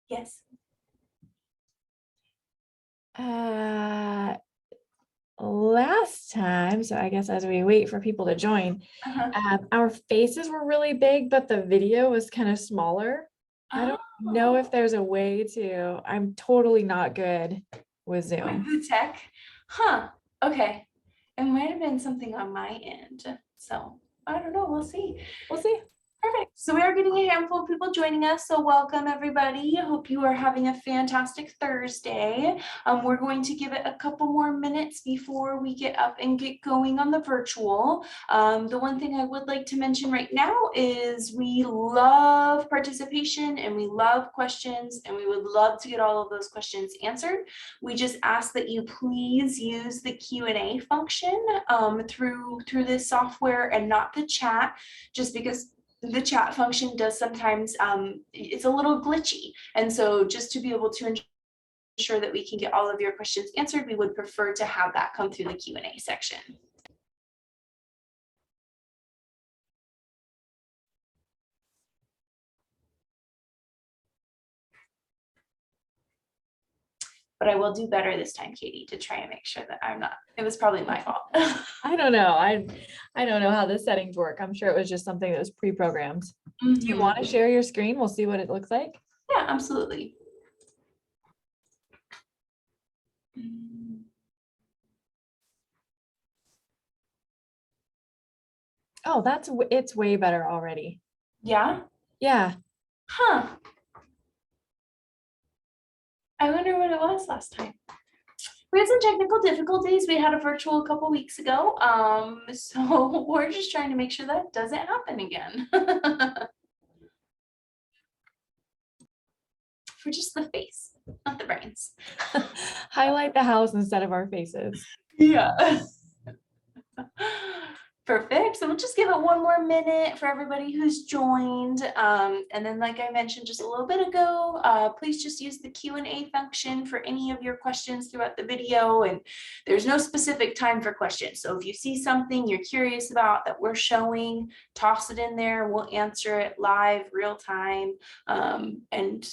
Yes. Last time, so I guess as we wait for people to join, our faces were really big, but the video was kind of smaller. I don't know if there's a way to, I'm totally not good with Zoom. With the tech? Huh, okay. It might have been something on my end. So I don't know, we'll see. We'll see. Perfect. So we are getting a handful of people joining us. So welcome everybody. I hope you are having a fantastic Thursday. We're going to give it a couple more minutes before we get up and get going on the virtual. The one thing I would like to mention right now is we love participation and we love questions, and we would love to get all of those questions answered. We just ask that you please use the Q&A function through this software and not the chat, just because the chat function does sometimes, it's a little glitchy. And so just to be able to ensure that we can get all of your questions answered, we would prefer to have that come through the Q&A section. But I will do better this time, Katie, to try and make sure that I'm not, it was probably my fault. I don't know. I don't know how the settings work. I'm sure it was just something that was pre-programmed. Do you want to share your screen? We'll see what it looks like. Yeah, absolutely. Oh, it's way better already. Yeah? Yeah. Huh. I wonder what it was last time. We had some technical difficulties. We had a virtual a couple weeks ago. So we're just trying to make sure that doesn't happen again. For just the face, not the brains. Highlight the house instead of our faces. Yeah. Perfect. So we'll just give it one more minute for everybody who's joined. And then, like I mentioned just a little bit ago, please just use the Q&A function for any of your questions throughout the video. And there's no specific time for questions. So if you see something you're curious about that we're showing, toss it in there. We'll answer it live, real time, and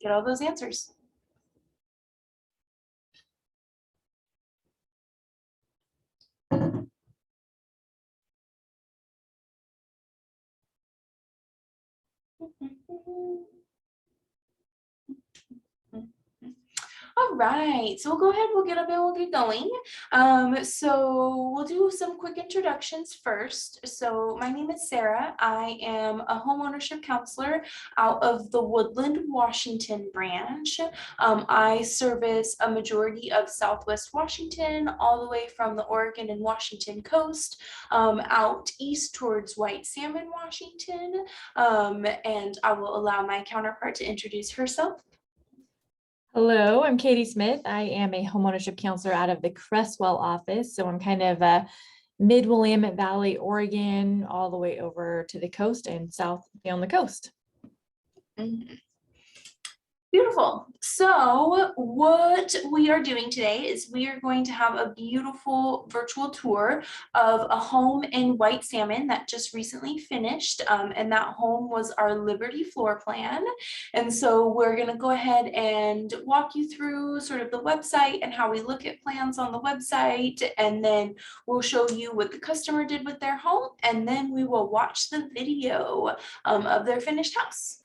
get all those answers. All right, so we'll go ahead, we'll get up and we'll get going. So we'll do some quick introductions first. So my name is Sarah. I am a homeownership counselor out of the Woodland, Washington branch. I service a majority of Southwest Washington, all the way from the Oregon and Washington coast, out east towards White Salmon, Washington. And I will allow my counterpart to introduce herself. Hello, I'm Katie Smith. I am a homeownership counselor out of the Cresswell office. So I'm kind of mid-Willamette Valley, Oregon, all the way over to the coast and south on the coast. Mm-hmm. Beautiful. So what we are doing today is we are going to have a beautiful virtual tour of a home in White Salmon that just recently finished. And that home was our Liberty floor plan. And so we're going to go ahead and walk you through sort of the website and how we look at plans on the website. And then we'll show you what the customer did with their home. And then we will watch the video of their finished house.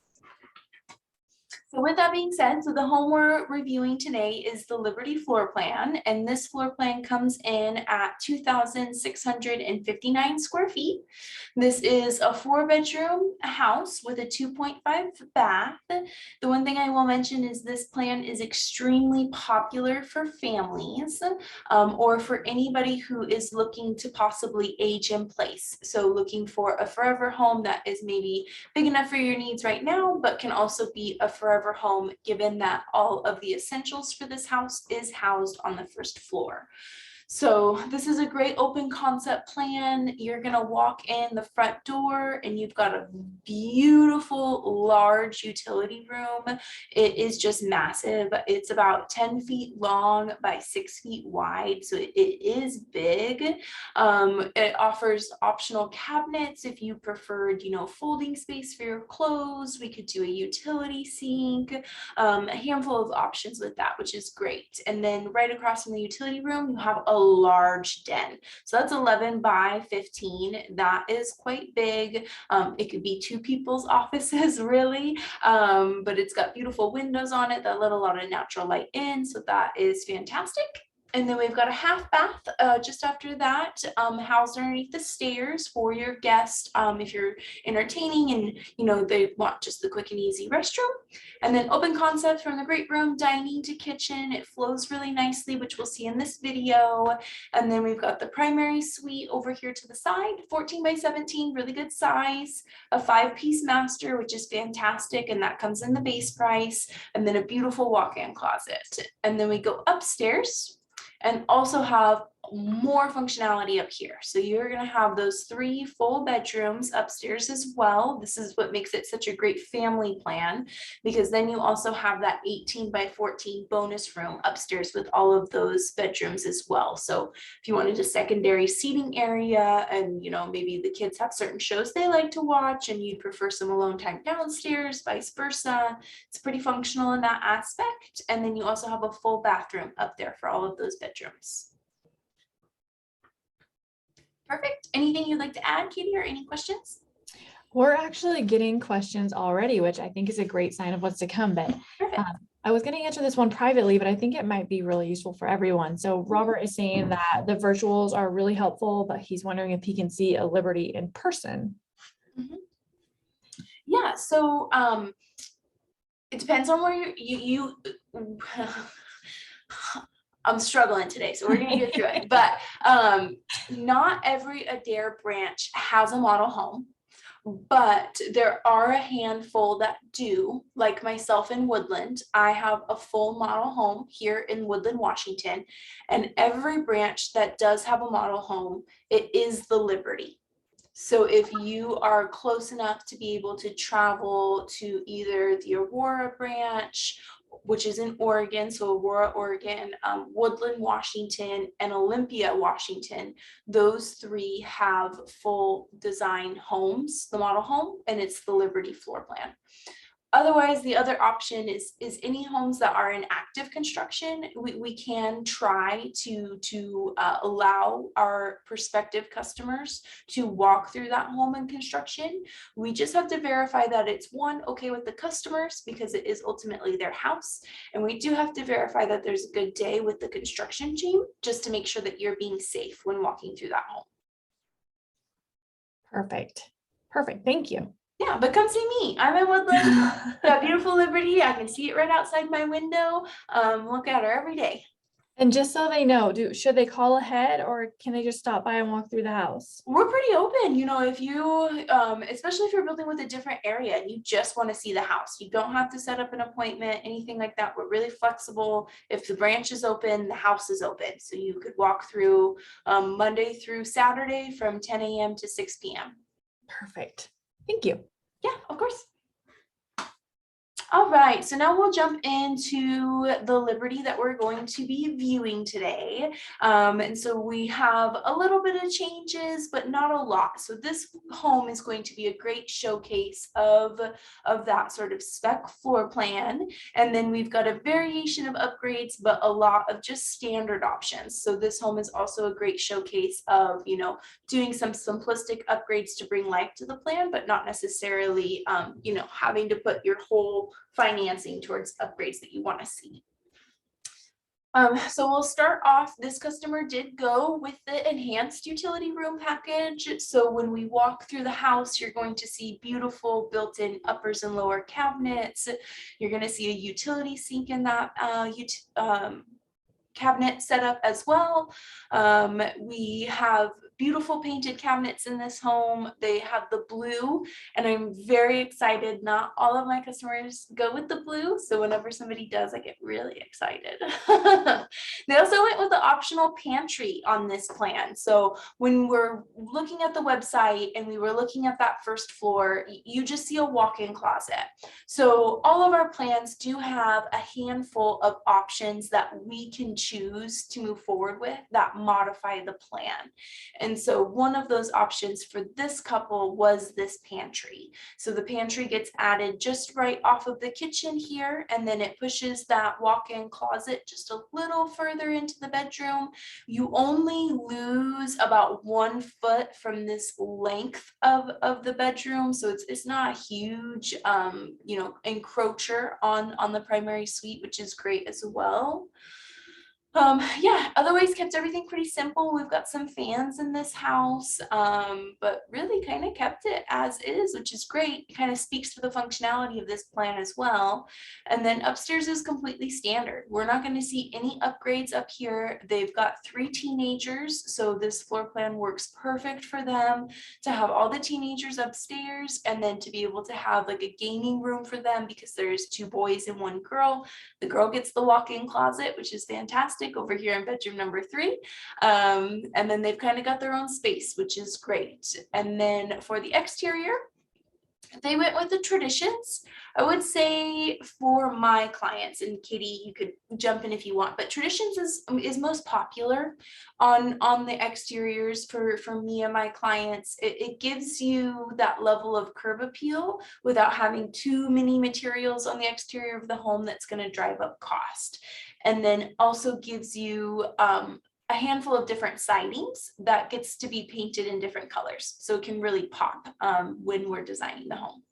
So with that being said, so the home we're reviewing today is the Liberty floor plan, and this floor plan comes in at 2,659 square feet. This is a 4-bedroom house with a 2.5 bath. The one thing I will mention is this plan is extremely popular for families or for anybody who is looking to possibly age in place. So looking for a forever home that is maybe big enough for your needs right now, but can also be a forever home, given that all of the essentials for this house is housed on the first floor. So this is a great open concept plan. You're gonna walk in the front door and you've got a beautiful large utility room. It is just massive. It's about 10 feet long by 6 feet wide. So it is big. It offers optional cabinets if you preferred, folding space for your clothes. We could do a utility sink, a handful of options with that, which is great. And then right across from the utility room, you have a large den. So that's 11 by 15. That is quite big. It could be two people's offices, really, but it's got beautiful windows on it that let a lot of natural light in. So that is fantastic. And then we've got a half bath just after that, housed underneath the stairs for your guest if you're entertaining and they want just the quick and easy restroom. And then open concept from the great room, dining to kitchen. It flows really nicely, which we'll see in this video. And then we've got the primary suite over here to the side, 14 by 17, really good size, a 5-piece master, which is fantastic, and that comes in the base price, and then a beautiful walk-in closet. And then we go upstairs and also have more functionality up here. So you're going to have those 3 full bedrooms upstairs as well. This is what makes it such a great family plan, because then you also have that 18 by 14 bonus room upstairs with all of those bedrooms as well. So if you wanted a secondary seating area and maybe the kids have certain shows they like to watch and you'd prefer some alone time downstairs, vice versa, it's pretty functional in that aspect. And then you also have a full bathroom up there for all of those bedrooms. Perfect. Anything you'd like to add, Katie, or any questions? We're actually getting questions already, which I think is a great sign of what's to come. But I was going to answer this one privately, but I think it might be really useful for everyone. So Robert is saying that the virtuals are really helpful, but he's wondering if he can see a Liberty in person. Mm-hmm. Yeah, so it depends on where you I'm struggling today, so we're gonna get through it. But not every Adair branch has a model home, but there are a handful that do, like myself in Woodland. I have a full model home here in Woodland, Washington, and every branch that does have a model home, it is the Liberty. So if you are close enough to be able to travel to either the Aurora branch, which is in Oregon, so Aurora, Oregon, Woodland, Washington, and Olympia, Washington, those 3 have full design homes, the model home, and it's the Liberty floor plan. Otherwise, the other option is any homes that are in active construction. We can try to allow our prospective customers to walk through that home in construction. We just have to verify that it's okay with the customers, because it is ultimately their house, and we do have to verify that there's a good day with the construction team, just to make sure that you're being safe when walking through that home. Perfect. Thank you. Yeah, but come see me. I'm in Woodland. Got beautiful Liberty. I can see it right outside my window. Look at her every day. And just so they know, should they call ahead or can they just stop by and walk through the house? We're pretty open, if you, especially if you're building with a different area and you just want to see the house, you don't have to set up an appointment, anything like that. We're really flexible. If the branch is open, the house is open. So you could walk through Monday through Saturday from 10 a.m. to 6 p.m. Perfect. Thank you. Yeah, of course. All right, so now we'll jump into the Liberty that we're going to be viewing today. And so we have a little bit of changes, but not a lot. So this home is going to be a great showcase of that sort of spec floor plan. And then we've got a variation of upgrades, but a lot of just standard options. So this home is also a great showcase of, doing some simplistic upgrades to bring life to the plan, but not necessarily, having to put your whole financing towards upgrades that you want to see. So we'll start off, this customer did go with the enhanced utility room package. So when we walk through the house, you're going to see beautiful built-in uppers and lower cabinets. You're going to see a utility sink in that cabinet setup as well. We have beautiful painted cabinets in this home. They have the blue, and I'm very excited. Not all of my customers go with the blue, so whenever somebody does, I get really excited. They also went with the optional pantry on this plan. So when we're looking at the website and we were looking at that first floor, you just see a walk-in closet. So all of our plans do have a handful of options that we can choose to move forward with that modify the plan. And so one of those options for this couple was this pantry. So the pantry gets added just right off of the kitchen here, and then it pushes that walk-in closet just a little further into the bedroom. You only lose about 1 foot from this length of the bedroom, so it's not a huge encroacher on the primary suite, which is great as well. Yeah, otherwise kept everything pretty simple. We've got some fans in this house, but really kind of kept it as is, which is great. It kind of speaks to the functionality of this plan as well. And then upstairs is completely standard. We're not going to see any upgrades up here. They've got 3 teenagers, so this floor plan works perfect for them to have all the teenagers upstairs, and then to be able to have like a gaming room for them because there's 2 boys and 1 girl. The girl gets the walk-in closet, which is fantastic, over here in bedroom number 3. And then they've kind of got their own space, which is great. And then for the exterior, they went with the traditions. I would say for my clients, and Katie, you could jump in if you want, but traditions is most popular on the exteriors for me and my clients. It gives you that level of curb appeal without having too many materials on the exterior of the home that's going to drive up cost. And then also gives you a handful of different sidings that gets to be painted in different colors. So it can really pop when we're designing the home.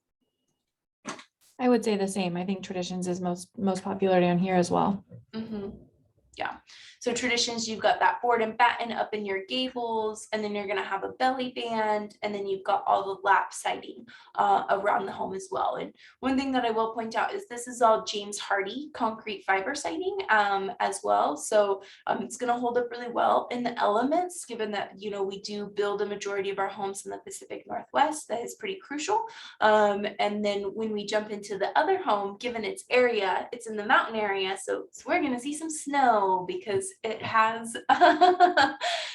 I would say the same. I think traditions is most popular down here as well. Mm-hmm. Yeah. So traditions, you've got that board and batten up in your gables, and then you're going to have a belly band, and then you've got all the lap siding around the home as well. And one thing that I will point out is this is all James Hardie concrete fiber siding as well. So it's going to hold up really well in the elements, given that, we do build a majority of our homes in the Pacific Northwest. That is pretty crucial. And then when we jump into the other home, given its area, it's in the mountain area. So we're going to see some snow because it has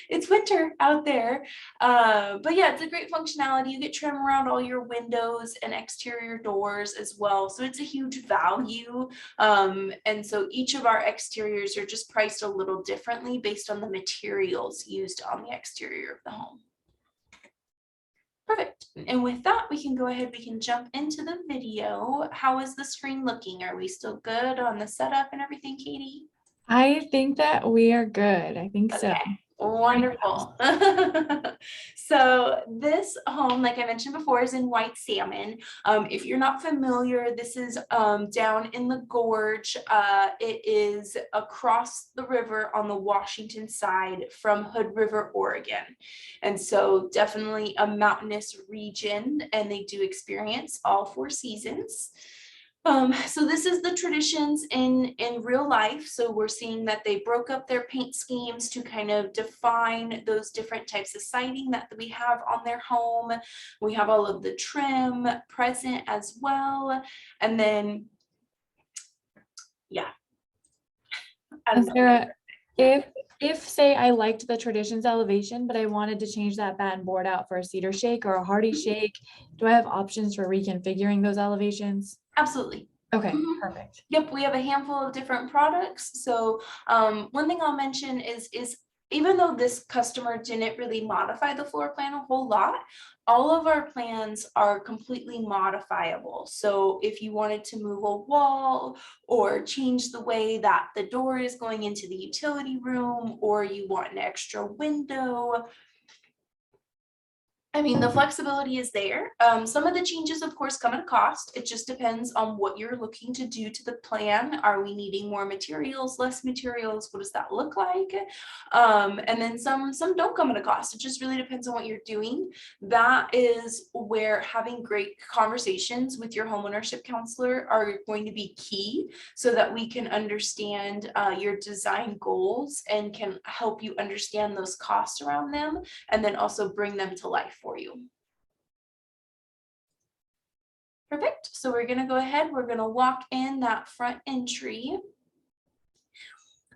it's winter out there, but yeah, it's a great functionality. You get trim around all your windows and exterior doors as well, so it's a huge value. And so each of our exteriors are just priced a little differently based on the materials used on the exterior of the home. Perfect. And with that, we can go ahead, we can jump into the video. How is the screen looking? Are we still good on the setup and everything, Katie? I think that we are good. I think so. Okay, wonderful. So this home, like I mentioned before, is in white salmon. If you're not familiar, this is down in the gorge. It is across the river on the Washington side from Hood River, Oregon. And so definitely a mountainous region, and they do experience all 4 seasons. So this is the traditions in real life. So we're seeing that they broke up their paint schemes to kind of define those different types of siding that we have on their home. We have all of the trim present as well. And then, yeah. Is there if say I liked the traditions elevation, but I wanted to change that batten board out for a cedar shake or a hardy shake, do I have options for reconfiguring those elevations? Absolutely. Okay, perfect. Yep, we have a handful of different products. So one thing I'll mention is even though this customer didn't really modify the floor plan a whole lot, all of our plans are completely modifiable. So if you wanted to move a wall or change the way that the door is going into the utility room, or you want an extra window, I mean, the flexibility is there. Some of the changes, of course, come at a cost. It just depends on what you're looking to do to the plan. Are we needing more materials, less materials? What does that look like? And then some don't come at a cost. It just really depends on what you're doing. That is where having great conversations with your homeownership counselor are going to be key, so that we can understand your design goals and can help you understand those costs around them, and then also bring them to life for you. Perfect. So we're going to go ahead. We're going to walk in that front entry.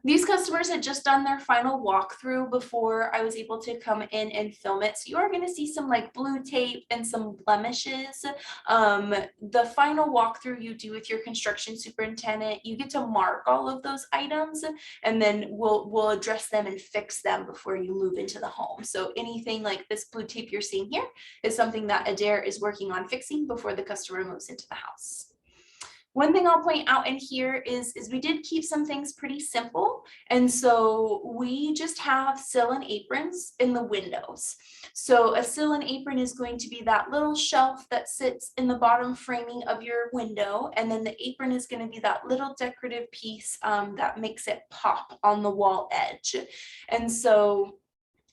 These customers had just done their final walkthrough before I was able to come in and film it. So you are going to see some like blue tape and some blemishes. The final walkthrough you do with your construction superintendent, you get to mark all of those items, and then we'll address them and fix them before you move into the home. So anything like this blue tape you're seeing here is something that Adair is working on fixing before the customer moves into the house. One thing I'll point out in here is we did keep some things pretty simple. And so we just have sill and aprons in the windows. So a sill and apron is going to be that little shelf that sits in the bottom framing of your window. And then the apron is going to be that little decorative piece that makes it pop on the wall edge. And so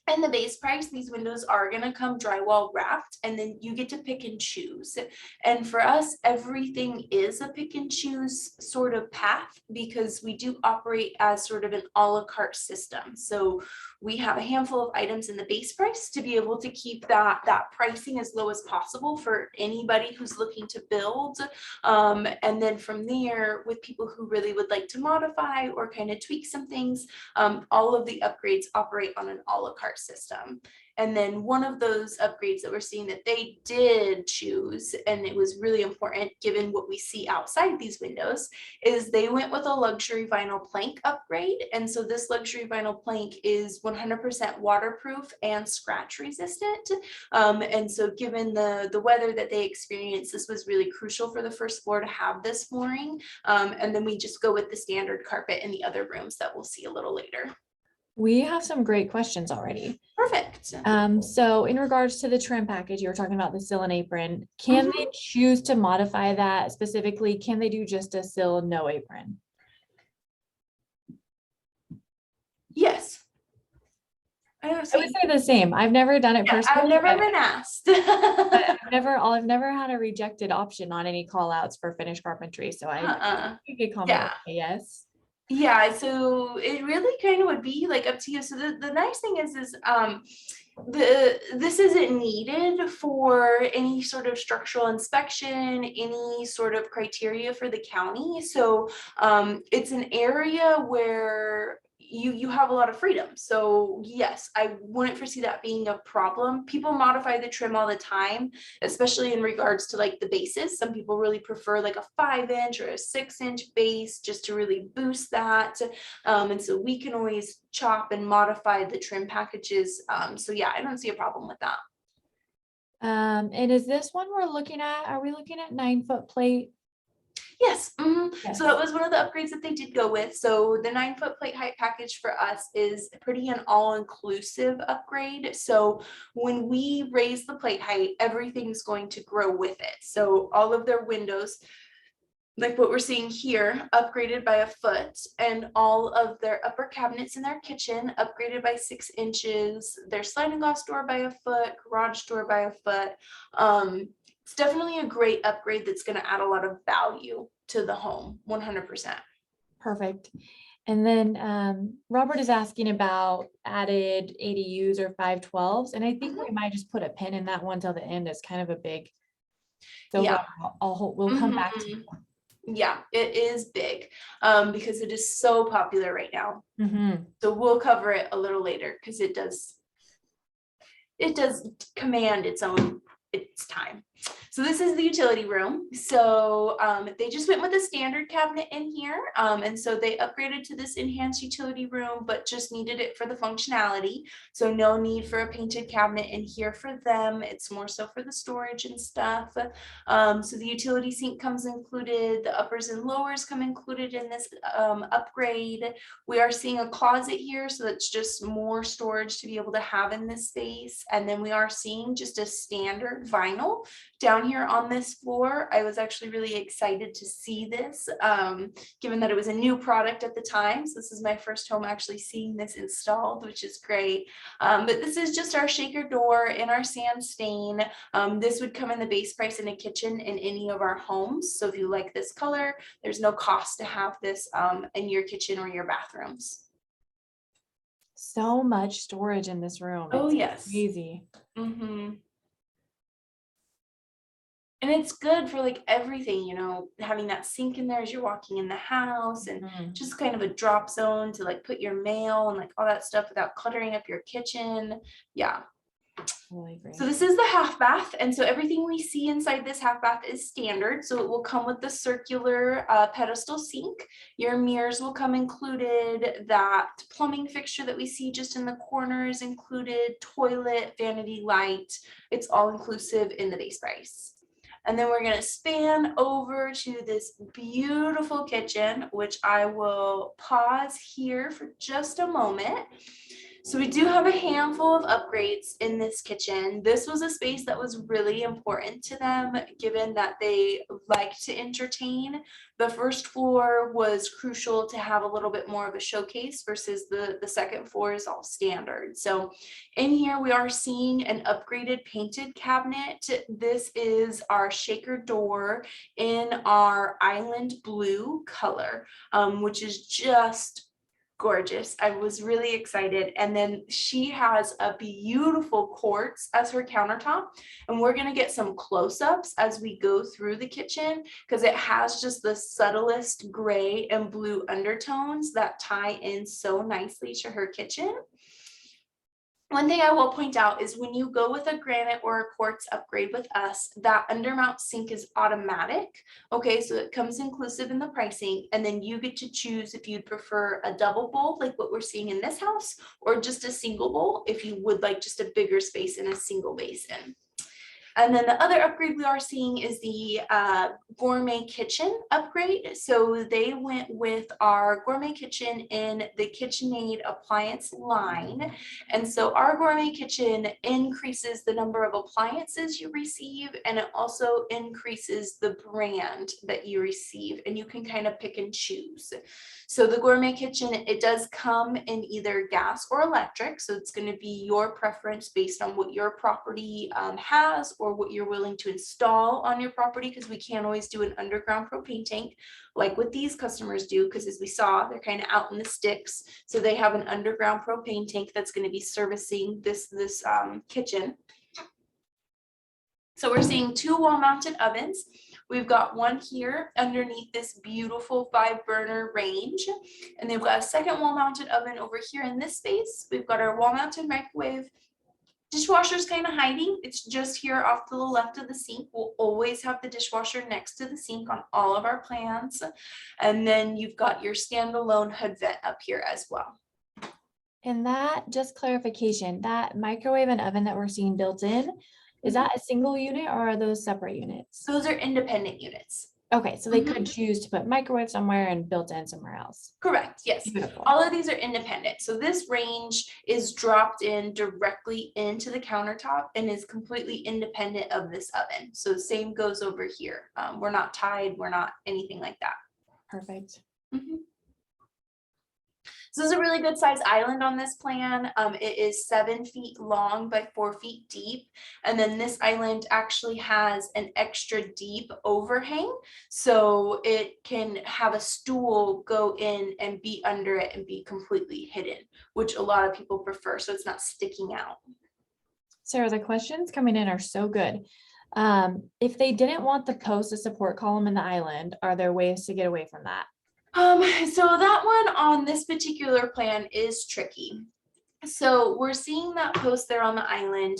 and the base price, these windows are going to come drywall wrapped, and then you get to pick and choose. And for us, everything is a pick and choose sort of path, because we do operate as sort of an a la carte system. So we have a handful of items in the base price to be able to keep that pricing as low as possible for anybody who's looking to build. And then from there, with people who really would like to modify or kind of tweak some things, all of the upgrades operate on an a la carte system. And then one of those upgrades that we're seeing that they did choose, and it was really important given what we see outside these windows, is they went with a luxury vinyl plank upgrade. And so this luxury vinyl plank is 100% waterproof and scratch resistant. And so given the weather that they experienced, this was really crucial for the first floor to have this flooring. And then we just go with the standard carpet in the other rooms that we'll see a little later. We have some great questions already. Perfect. So in regards to the trim package, you were talking about the sill and apron. Can they choose to modify that specifically? Can they do just a sill, no apron? Yes. I would say the same. I've never done it personally. I've never been asked. I've never had a rejected option on any call outs for finished carpentry. So I could comment with a yes. Yeah, so it really kind of would be like up to you. So the nice thing is this isn't needed for any sort of structural inspection, any sort of criteria for the county. So it's an area where you have a lot of freedom. So yes, I wouldn't foresee that being a problem. People modify the trim all the time, especially in regards to like the bases. Some people really prefer like a 5-inch or a 6-inch base just to really boost that. And so we can always chop and modify the trim packages. So yeah, I don't see a problem with that. And is this one we're looking at? Are we looking at 9-foot plate? Yes. Yes. So that was one of the upgrades that they did go with. So the 9-foot plate height package for us is pretty an all-inclusive upgrade. So when we raise the plate height, everything's going to grow with it. So all of their windows, like what we're seeing here, upgraded by a foot, and all of their upper cabinets in their kitchen upgraded by 6 inches, their sliding glass door by a foot, garage door by a foot. It's definitely a great upgrade that's going to add a lot of value to the home, 100%. Perfect. And then Robert is asking about added ADUs or 512s. And I think we might just put a pin in that one till the end. It's kind of a big, so yeah. we'll come back to it. Yeah, it is big because it is so popular right now. Mm-hmm. So we'll cover it a little later because it does command its time. So this is the utility room. So they just went with a standard cabinet in here. And so they upgraded to this enhanced utility room, but just needed it for the functionality. So no need for a painted cabinet in here for them. It's more so for the storage and stuff. So the utility sink comes included. The uppers and lowers come included in this upgrade. We are seeing a closet here. So that's just more storage to be able to have in this space. And then we are seeing just a standard vinyl down here on this floor. I was actually really excited to see this, given that it was a new product at the time. So this is my first home actually seeing this installed, which is great. But this is just our shaker door in our sand stain. This would come in the base price in a kitchen in any of our homes. So if you like this color, there's no cost to have this in your kitchen or your bathrooms. So much storage in this room. Oh, It's yes. crazy. And it's good for like everything, you know, having that sink in there as you're walking in the house, and just kind of a drop zone to like put your mail and like all that stuff without cluttering up your kitchen. Yeah. Really great. So this is the half bath. And so everything we see inside this half bath is standard. So it will come with the circular pedestal sink. Your mirrors will come included. That plumbing fixture that we see just in the corner is included. Toilet, vanity light. It's all inclusive in the base price. And then we're going to span over to this beautiful kitchen, which I will pause here for just a moment. So we do have a handful of upgrades in this kitchen. This was a space that was really important to them, given that they like to entertain. The first floor was crucial to have a little bit more of a showcase versus the second floor is all standard. So in here we are seeing an upgraded painted cabinet. This is our shaker door in our island blue color, which is just gorgeous. I was really excited. And then she has a beautiful quartz as her countertop. And we're going to get some close-ups as we go through the kitchen, because it has just the subtlest gray and blue undertones that tie in so nicely to her kitchen. One thing I will point out is when you go with a granite or a quartz upgrade with us, that undermount sink is automatic. Okay, so it comes inclusive in the pricing, and then you get to choose if you'd prefer a double bowl like what we're seeing in this house, or just a single bowl if you would like just a bigger space in a single basin. And then the other upgrade we are seeing is the gourmet kitchen upgrade. So they went with our gourmet kitchen in the KitchenAid appliance line. And so our gourmet kitchen increases the number of appliances you receive, and it also increases the brand that you receive, and you can kind of pick and choose. So the gourmet kitchen, it does come in either gas or electric. So it's going to be your preference based on what your property has, or what you're willing to install on your property, because we can't always do an underground propane tank like what these customers do, because as we saw, they're kind of out in the sticks. So they have an underground propane tank that's going to be servicing this kitchen. So we're seeing 2 wall-mounted ovens. We've got one here underneath this beautiful 5-burner range. And they've got a second wall-mounted oven over here in this space. We've got our wall-mounted microwave. Dishwasher's kind of hiding. It's just here off to the left of the sink. We'll always have the dishwasher next to the sink on all of our plans. And then you've got your standalone hood vent up here as well. And that, just clarification, that microwave and oven that we're seeing built in, is that a single unit or are those separate units? Those are independent units. Okay, so they could choose to put microwave somewhere and built in somewhere else. Correct, yes. Beautiful. All of these are independent. So this range is dropped in directly into the countertop and is completely independent of this oven. So the same goes over here. We're not tied, we're not anything like that. Perfect. So this is a really good size island on this plan. It is 7 feet long by 4 feet deep. And then this island actually has an extra deep overhang. So it can have a stool go in and be under it and be completely hidden, which a lot of people prefer. So it's not sticking out. Sarah, the questions coming in are so good. If they didn't want the post, a support column in the island, are there ways to get away from that? So that one on this particular plan is tricky. So we're seeing that post there on the island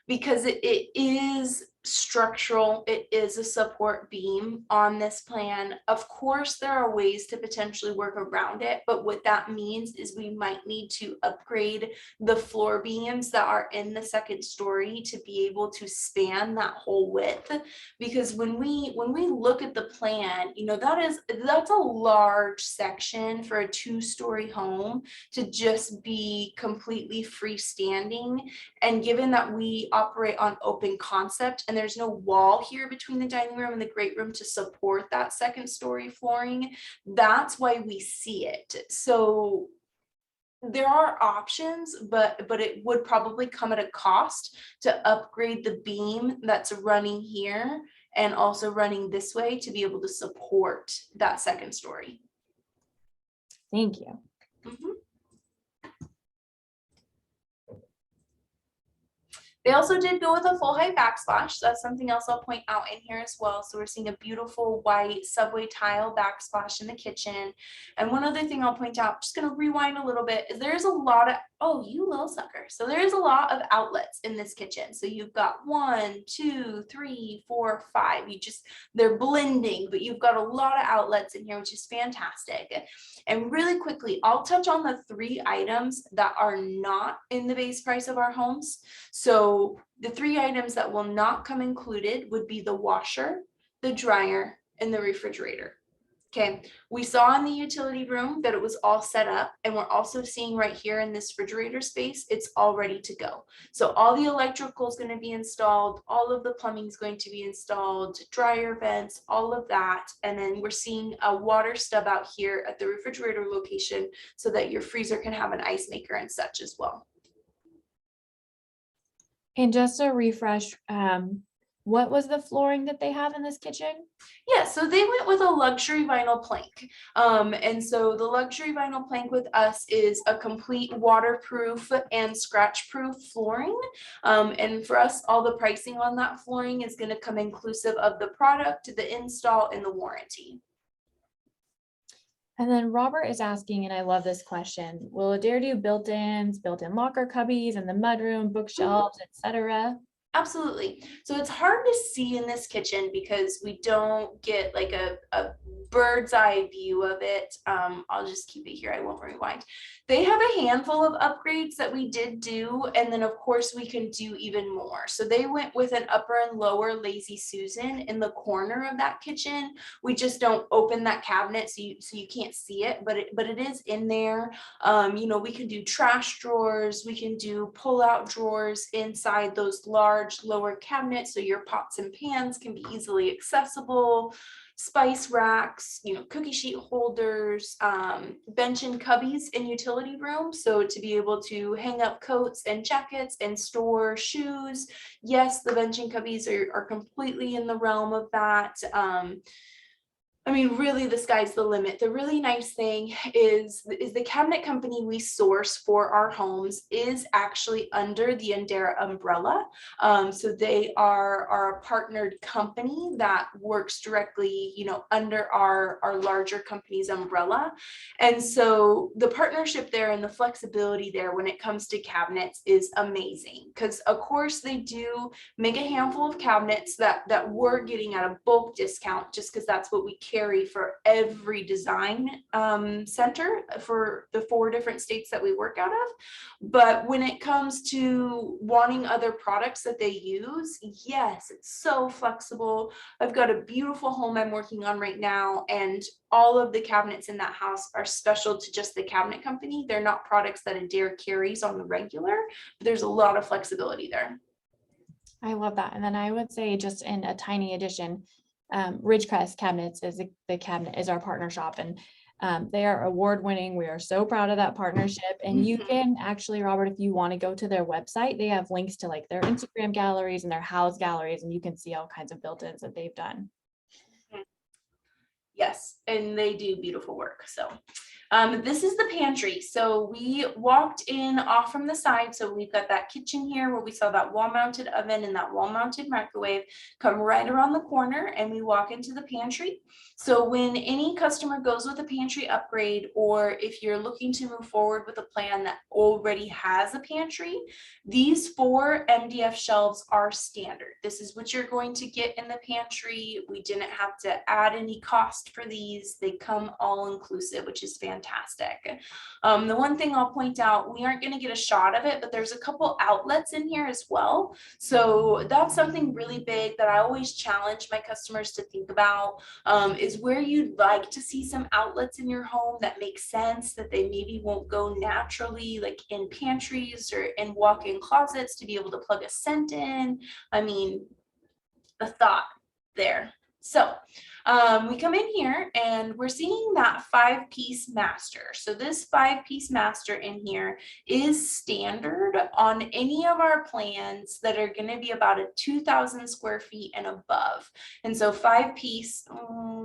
because it is structural. It is a support beam on this plan. Of course, there are ways to potentially work around it, but what that means is we might need to upgrade the floor beams that are in the second story to be able to span that whole width. Because when we look at the plan, you know, that's a large section for a 2-story home to just be completely freestanding. And given that we operate on open concept and there's no wall here between the dining room and the great room to support that second story flooring, that's why we see it. So there are options, but it would probably come at a cost to upgrade the beam that's running here and also running this way to be able to support that second story. Thank you. Mhm. They also did go with a full height backsplash. So that's something else I'll point out in here as well. So we're seeing a beautiful white subway tile backsplash in the kitchen. And one other thing I'll point out, just gonna rewind a little bit, is there's a lot of, oh, you little sucker. So there's a lot of outlets in this kitchen. So you've got 1, 2, 3, 4, 5. They're blending, but you've got a lot of outlets in here, which is fantastic. And really quickly, I'll touch on the 3 items that are not in the base price of our homes. So the 3 items that will not come included would be the washer, the dryer, and the refrigerator. Okay, we saw in the utility room that it was all set up, and we're also seeing right here in this refrigerator space, it's all ready to go. So all the electrical is going to be installed, all of the plumbing is going to be installed, dryer vents, all of that. And then we're seeing a water stub out here at the refrigerator location so that your freezer can have an ice maker and such as well. And just a refresh, what was the flooring that they have in this kitchen? Yeah, so they went with a luxury vinyl plank. And so the luxury vinyl plank with us is a complete waterproof and scratch-proof flooring. And for us, all the pricing on that flooring is going to come inclusive of the product, the install, and the warranty. And then Robert is asking, and I love this question, will Adair do built-ins, built-in locker cubbies, and the mudroom, bookshelves, etc.? Absolutely. So it's hard to see in this kitchen because we don't get like a bird's eye view of it. I'll just keep it here. I won't rewind. They have a handful of upgrades that we did do. And then of course we can do even more. So they went with an upper and lower Lazy Susan in the corner of that kitchen. We just don't open that cabinet so you can't see it, but it is in there. You know, we can do trash drawers, we can do pull-out drawers inside those large lower cabinets so your pots and pans can be easily accessible, spice racks, you know, cookie sheet holders, bench and cubbies in utility room, so to be able to hang up coats and jackets and store shoes. Yes, the bench and cubbies are completely in the realm of that. I mean, really, the sky's the limit. The really nice thing is the cabinet company we source for our homes is actually under the Adair umbrella. So they are a partnered company that works directly, you know, under our larger company's umbrella. And so the partnership there and the flexibility there when it comes to cabinets is amazing, because of course they do make a handful of cabinets that we're getting at a bulk discount just because that's what we carry for every design center for the 4 different states that we work out of. But when it comes to wanting other products that they use, yes, it's so flexible. I've got a beautiful home I'm working on right now, and all of the cabinets in that house are special to just the cabinet company. They're not products that Adair carries on the regular, but there's a lot of flexibility there. I love that. And then I would say, just in a tiny addition, Ridgecrest Cabinets is the cabinet is our partner shop, and they are award-winning. We are so proud of that partnership. And you can actually, Robert, if you want to go to their website, they have links to like their Instagram galleries and their house galleries, and you can see all kinds of built-ins that they've done. Yes, and they do beautiful work. So this is the pantry. So we walked in off from the side. So we've got that kitchen here where we saw that wall mounted oven and that wall mounted microwave come right around the corner, and we walk into the pantry. So when any customer goes with a pantry upgrade, or if you're looking to move forward with a plan that already has a pantry, these 4 MDF shelves are standard. This is what you're going to get in the pantry. We didn't have to add any cost for these. They come all inclusive, which is fantastic. The one thing I'll point out, we aren't going to get a shot of it, but there's a couple outlets in here as well. So that's something really big that I always challenge my customers to think about, is where you'd like to see some outlets in your home that make sense, that they maybe won't go naturally, like in pantries or in walk-in closets, to be able to plug a scent in. I mean, a thought there. So we come in here and we're seeing that 5-piece master. So this 5-piece master in here is standard on any of our plans that are going to be about a 2,000 square feet and above. And so 5-piece,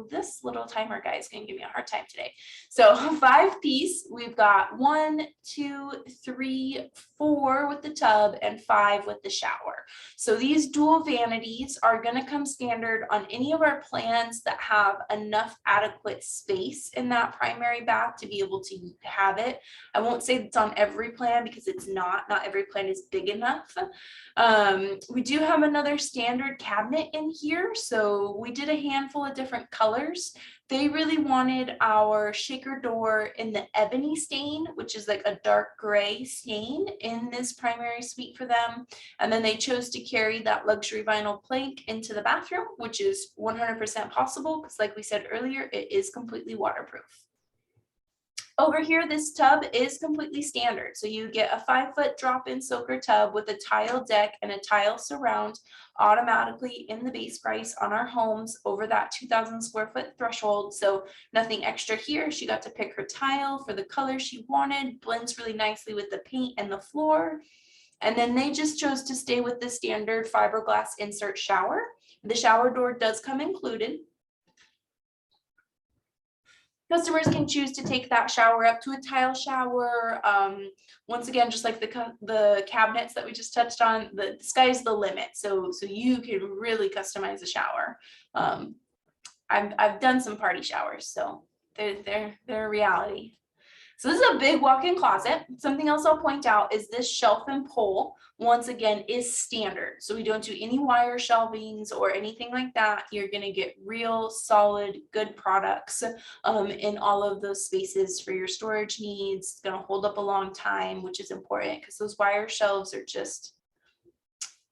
this little timer guy is going to give me a hard time today. So 5-piece, we've got 1, 2, 3, 4 with the tub and 5 with the shower. So these dual vanities are going to come standard on any of our plans that have enough adequate space in that primary bath to be able to have it. I won't say it's on every plan because it's not every plan is big enough. We do have another standard cabinet in here. So we did a handful of different colors. They really wanted our shaker door in the ebony stain, which is like a dark gray stain in this primary suite for them. And then they chose to carry that luxury vinyl plank into the bathroom, which is 100% possible because, like we said earlier, it is completely waterproof. Over here, this tub is completely standard. So you get a 5-foot drop-in soaker tub with a tile deck and a tile surround automatically in the base price on our homes over that 2,000 square foot threshold. So nothing extra here. She got to pick her tile for the color she wanted, blends really nicely with the paint and the floor. And then they just chose to stay with the standard fiberglass insert shower. The shower door does come included. Customers can choose to take that shower up to a tile shower. Once again, just like the cabinets that we just touched on, the sky's the limit. So you can really customize a shower. I've done some party showers, so they're a reality. So this is a big walk-in closet. Something else I'll point out is this shelf and pole, once again, is standard. So we don't do any wire shelvings or anything like that. You're going to get real solid, good products in all of those spaces for your storage needs. It's going to hold up a long time, which is important because those wire shelves are just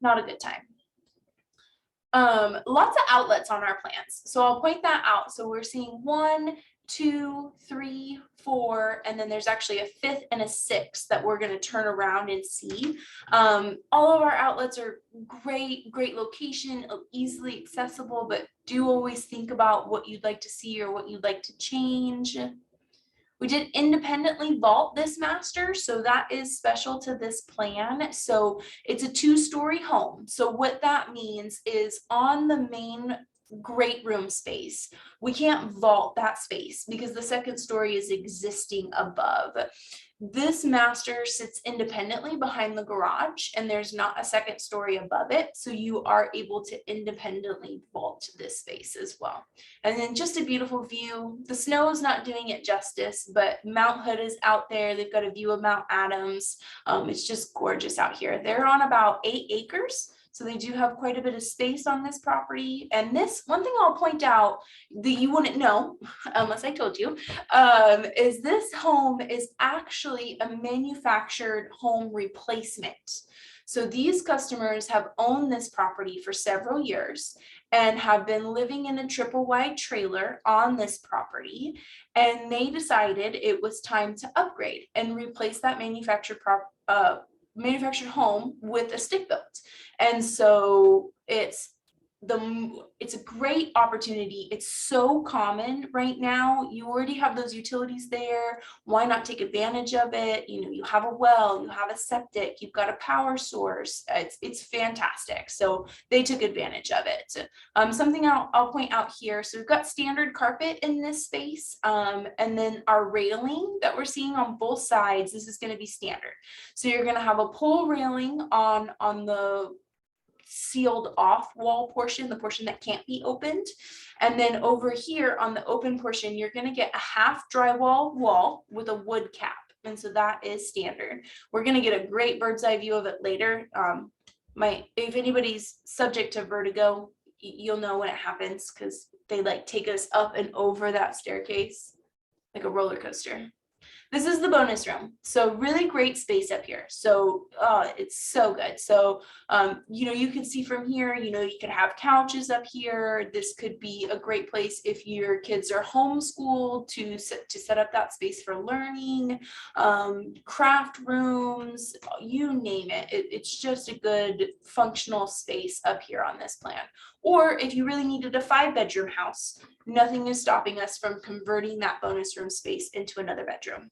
not a good time. Lots of outlets on our plans. So I'll point that out. So we're seeing 1, 2, 3, 4, and then there's actually a 5th and a 6th that we're going to turn around and see. All of our outlets are great location, easily accessible, but do always think about what you'd like to see or what you'd like to change. We did independently vault this master, so that is special to this plan. So it's a 2-story home. So what that means is on the main great room space, we can't vault that space because the 2nd story is existing above. This master sits independently behind the garage and there's not a 2nd story above it. So you are able to independently vault this space as well. And then just a beautiful view. The snow is not doing it justice, but Mount Hood is out there. They've got a view of Mount Adams. It's just gorgeous out here. They're on about 8 acres. So they do have quite a bit of space on this property. And this one thing I'll point out that you wouldn't know unless I told you, is this home is actually a manufactured home replacement. So these customers have owned this property for several years and have been living in a triple wide trailer on this property. And they decided it was time to upgrade and replace that manufactured home with a stick built. And so it's it's a great opportunity. It's so common right now. You already have those utilities there. Why not take advantage of it? You know, you have a well, you have a septic, you've got a power source. It's fantastic. So they took advantage of it. Something I'll point out here. So we've got standard carpet in this space. And then our railing that we're seeing on both sides, this is going to be standard. So you're going to have a pole railing on the sealed off wall portion, the portion that can't be opened. And then over here on the open portion, you're going to get a half drywall wall with a wood cap. And so that is standard. We're going to get a great bird's eye view of it later. If anybody's subject to vertigo, you'll know when it happens because they like take us up and over that staircase like a roller coaster. This is the bonus room. So really great space up here. So it's so good. So, you know, you can see from here, you know, you could have couches up here. This could be a great place if your kids are homeschooled to set up that space for learning, craft rooms, you name it. It's just a good functional space up here on this plan. Or if you really needed a 5-bedroom house, nothing is stopping us from converting that bonus room space into another bedroom.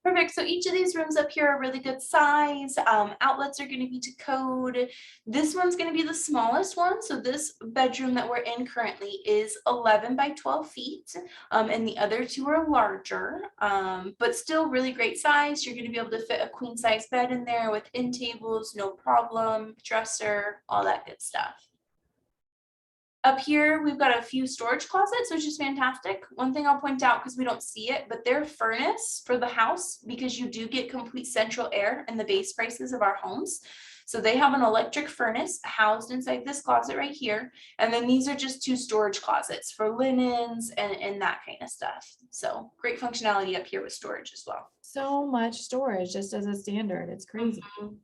Perfect. So each of these rooms up here are really good size. Outlets are going to be to code. This one's going to be the smallest one. So this bedroom that we're in currently is 11 by 12 feet. And the other two are larger, but still really great size. You're going to be able to fit a queen size bed in there with end tables, no problem, dresser, all that good stuff. Up here, we've got a few storage closets, which is fantastic. One thing I'll point out, because we don't see it, but their furnace for the house, because you do get complete central air in the base prices of our homes. So they have an electric furnace housed inside this closet right here. And then these are just 2 storage closets for linens and that kind of stuff. So great functionality up here with storage as well. So much storage just as a standard. It's crazy.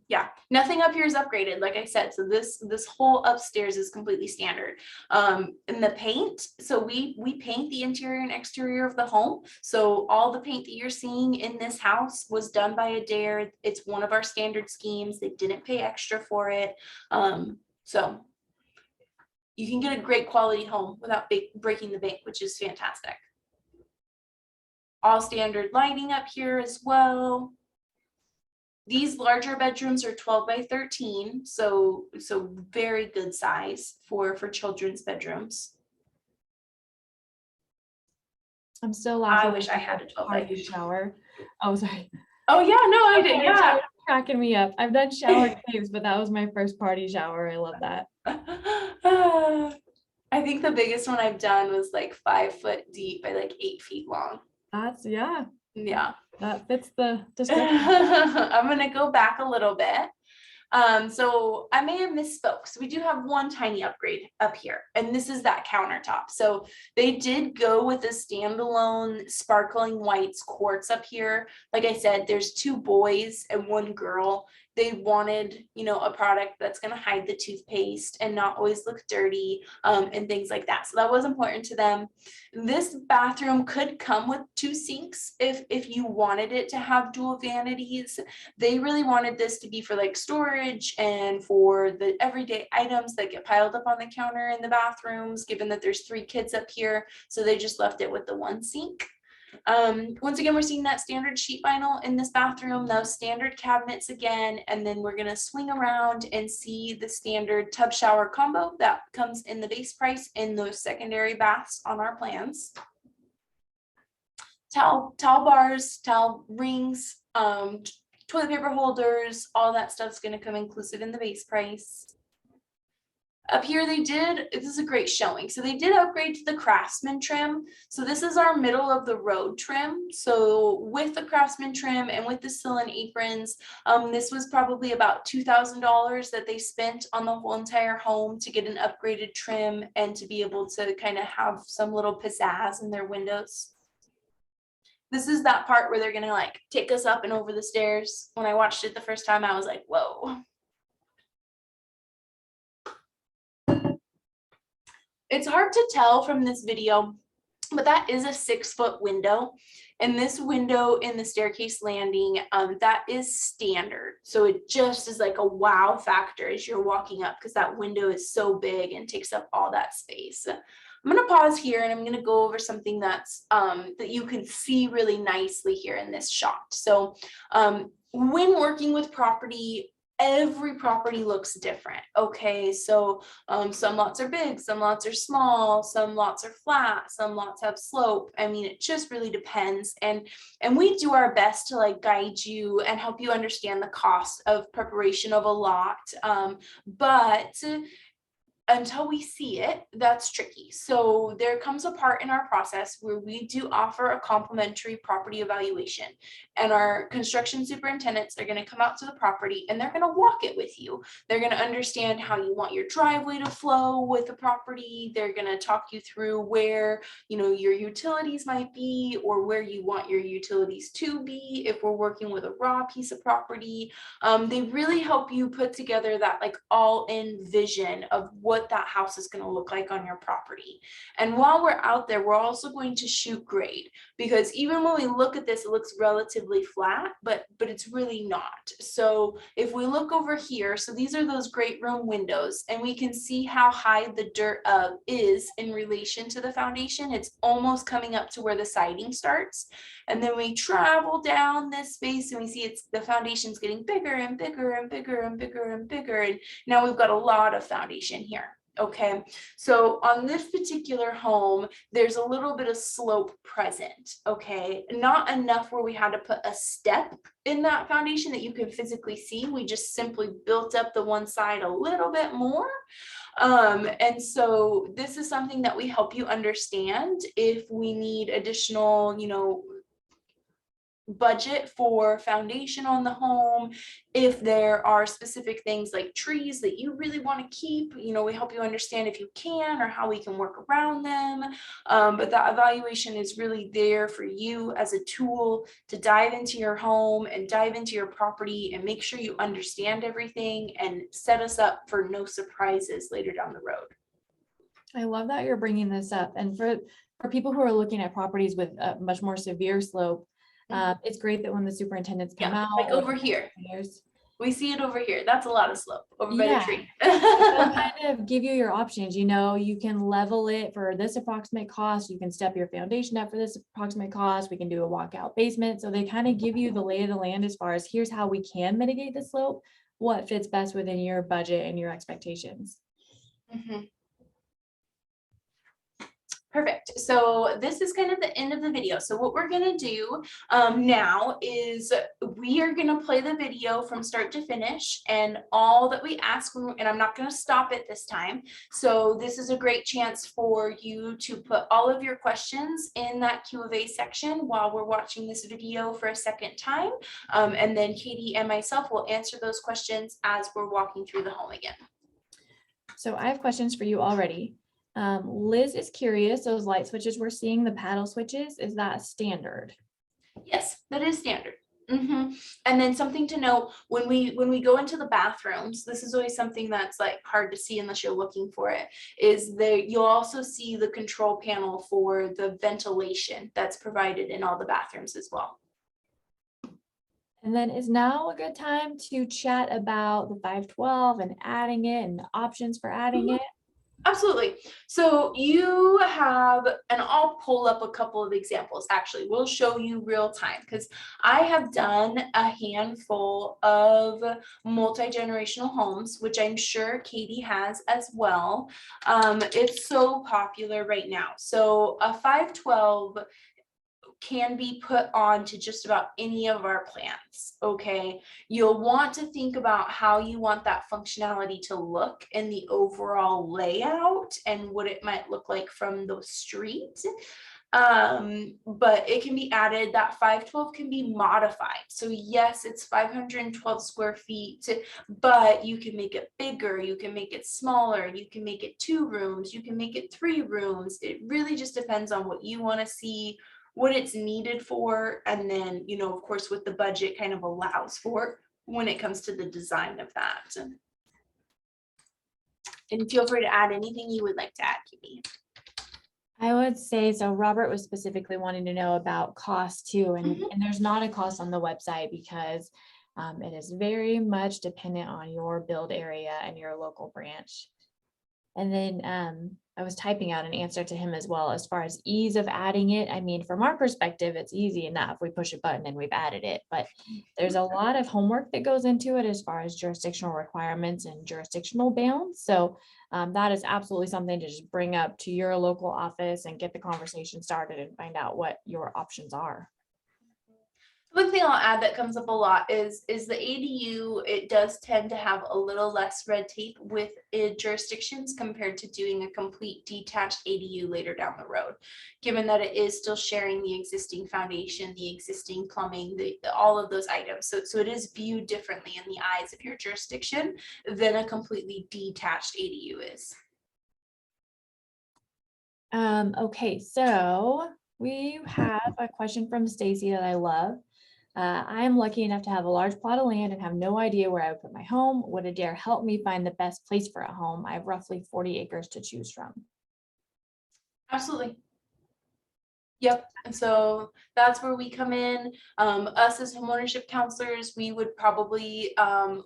Yeah, nothing up here is upgraded, like I said. So this whole upstairs is completely standard. And the paint, so we paint the interior and exterior of the home. So all the paint that you're seeing in this house was done by Adair. It's one of our standard schemes. They didn't pay extra for it. So you can get a great quality home without breaking the bank, which is fantastic. All standard lighting up here as well. These larger bedrooms are 12 by 13, so very good size for children's bedrooms. I'm still laughing. I wish I had a 12 by 13 shower. Oh, sorry. Oh yeah, no, I did. Yeah, cracking me up. I've done shower caves, but that was my first party shower. I love that. I think the biggest one I've done was like 5 foot deep by like 8 feet long. That's yeah. That fits the description. I'm gonna go back a little bit. So I may have misspoke. So we do have one tiny upgrade up here, and this is that countertop. So they did go with a standalone sparkling whites quartz up here. Like I said, there's 2 boys and 1 girl. They wanted, you know, a product that's going to hide the toothpaste and not always look dirty, and things like that. So that was important to them. This bathroom could come with 2 sinks if you wanted it to have dual vanities. They really wanted this to be for like storage and for the everyday items that get piled up on the counter in the bathrooms, given that there's 3 kids up here. So they just left it with the 1 sink. Once again, we're seeing that standard sheet vinyl in this bathroom, those standard cabinets again, and then we're going to swing around and see the standard tub shower combo that comes in the base price in those secondary baths on our plans. Towel bars, towel rings, toilet paper holders, all that stuff's going to come inclusive in the base price. Up here this is a great showing. So they did upgrade to the Craftsman trim. So this is our middle of the road trim. So with the Craftsman trim and with the sill and aprons, this was probably about $2,000 that they spent on the whole entire home to get an upgraded trim and to be able to kind of have some little pizzazz in their windows. This is that part where they're gonna like take us up and over the stairs. When I watched it the first time, I was like, whoa. It's hard to tell from this video but that is a 6-foot window. And this window in the staircase landing, that is standard. So it just is like a wow factor as you're walking up, because that window is so big and takes up all that space. I'm going to pause here and I'm going to go over something that's that you can see really nicely here in this shot. So when working with property, every property looks different. Okay, so some lots are big, some lots are small, some lots are flat, some lots have slope. I mean, it just really depends. And we do our best to like guide you and help you understand the cost of preparation of a lot. But until we see it, that's tricky. So there comes a part in our process where we do offer a complimentary property evaluation, and our construction superintendents are going to come out to the property and they're going to walk it with you. They're going to understand how you want your driveway to flow with the property. They're going to talk you through where, you know, your utilities might be, or where you want your utilities to be if we're working with a raw piece of property. They really help you put together that like all-in vision of what that house is going to look like on your property. And while we're out there, we're also going to shoot grade, because even when we look at this, it looks relatively flat, but it's really not. So if we look over here, so these are those great room windows, and we can see how high the dirt is in relation to the foundation. It's almost coming up to where the siding starts. And then we travel down this space and we see the foundation's getting bigger and bigger and bigger and bigger and bigger. And now we've got a lot of foundation here. Okay, so on this particular home, there's a little bit of slope present. Okay, not enough where we had to put a step in that foundation that you can physically see. We just simply built up the one side a little bit more. And so this is something that we help you understand if we need additional, you know, budget for foundation on the home. If there are specific things like trees that you really want to keep, you know, we help you understand if you can or how we can work around them. But that evaluation is really there for you as a tool to dive into your home and dive into your property and make sure you understand everything and set us up for no surprises later down the road. I love that you're bringing this up. And for people who are looking at properties with a much more severe slope, it's great that when the superintendents come out, like over here, we see it over here. That's a lot of slope over by the tree. They'll kind of give you your options. You know, you can level it for this approximate cost. You can step your foundation up for this approximate cost. We can do a walkout basement. So they kind of give you the lay of the land as far as here's how we can mitigate the slope, what fits best within your budget and your expectations. Mm-hmm. Perfect. So this is kind of the end of the video. So what we're going to do now is we are going to play the video from start to finish, and all that we ask, and I'm not going to stop it this time. So this is a great chance for you to put all of your questions in that Q&A section while we're watching this video for a second time. And then Katie and myself will answer those questions as we're walking through the home again. So I have questions for you already. Liz is curious, those light switches we're seeing, the paddle switches, is that standard? Yes, that is standard. Mm-hmm. And then something to note, when we go into the bathrooms, this is always something that's like hard to see unless you're looking for it, is that you'll also see the control panel for the ventilation that's provided in all the bathrooms as well. And then is now a good time to chat about the 512 and adding it and options for adding it? Absolutely. So you have, and I'll pull up a couple of examples. Actually, we'll show you real time, because I have done a handful of multi-generational homes, which I'm sure Katie has as well. It's so popular right now. So a 512 can be put on to just about any of our plans. Okay, you'll want to think about how you want that functionality to look in the overall layout and what it might look like from the street. But it can be added. That 512 can be modified. So yes, it's 512 square feet, but you can make it bigger, you can make it smaller, you can make it 2 rooms, you can make it 3 rooms. It really just depends on what you want to see, what it's needed for, and then, you know, of course, what the budget kind of allows for when it comes to the design of that. And feel free to add anything you would like to add, Katie. I would say, so Robert was specifically wanting to know about cost too, and there's not a cost on the website because it is very much dependent on your build area and your local branch. And then I was typing out an answer to him as well as far as ease of adding it. I mean, from our perspective, it's easy enough. We push a button and we've added it, but there's a lot of homework that goes into it as far as jurisdictional requirements and jurisdictional bounds. So that is absolutely something to just bring up to your local office and get the conversation started and find out what your options are. One thing I'll add that comes up a lot is the ADU. It does tend to have a little less red tape with jurisdictions compared to doing a complete detached ADU later down the road, given that it is still sharing the existing foundation, the existing plumbing, all of those items. So it is viewed differently in the eyes of your jurisdiction than a completely detached ADU is. Okay, so we have a question from Stacy that I love. I am lucky enough to have a large plot of land and have no idea where I would put my home. Would Adair help me find the best place for a home? I have roughly 40 acres to choose from. Absolutely. Yep. And so that's where we come in. Us as homeownership counselors, we would probably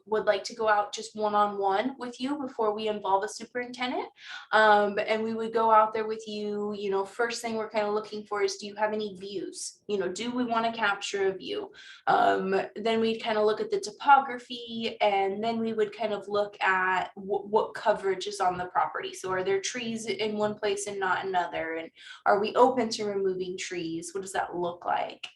would like to go out just one-on-one with you before we involve a superintendent. And we would go out there with you. First thing we're kind of looking for is, do you have any views? Do we want to capture a view? Then we'd kind of look at the topography, and then we would kind of look at what coverage is on the property. So are there trees in one place and not another? And are we open to removing trees? What does that look like?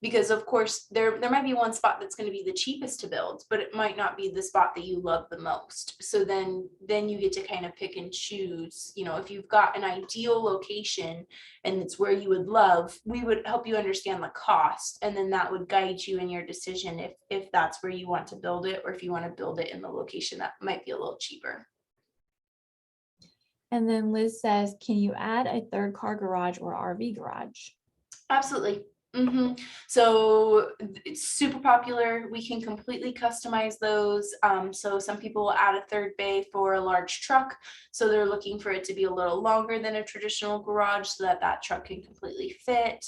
Because of course there might be one spot that's going to be the cheapest to build, but it might not be the spot that you love the most. So then you get to kind of pick and choose. If you've got an ideal location and it's where you would love, we would help you understand the cost, and then that would guide you in your decision if that's where you want to build it, or if you want to build it in the location that might be a little cheaper. And then Liz says, can you add a third car garage or RV garage? Absolutely. So it's super popular. We can completely customize those. So some people will add a third bay for a large truck. So they're looking for it to be a little longer than a traditional garage so that truck can completely fit.